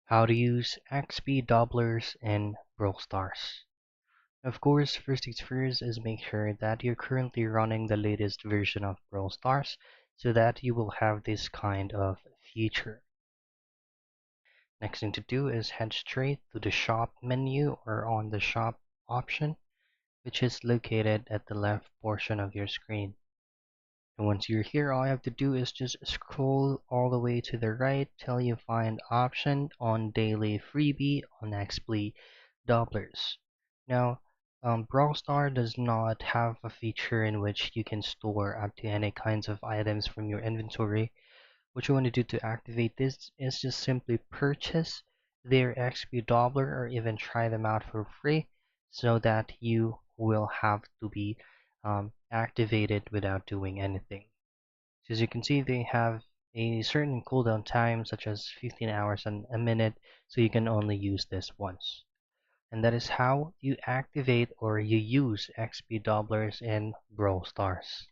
How to use XP doublers in Brawl Stars. Of course, first things first is make sure that you're currently running the latest version of Brawl Stars so that you will have this kind of feature. Next thing to do is head straight to the shop menu or on the shop option, which is located at the left portion of your screen. And once you're here, all you have to do is just scroll all the way to the right till you find option on daily freebie on XP doublers. Now, Brawl Star does not have a feature in which you can store up to any kinds of items from your inventory. What you want to do to activate this is just simply purchase their XP doubler or even try them out for free so that you will have to be activated without doing anything. So as you can see, they have a certain cooldown time such as 15 hours and a minute, so you can only use this once. And that is how you activate or you use XP doublers in Brawl Stars.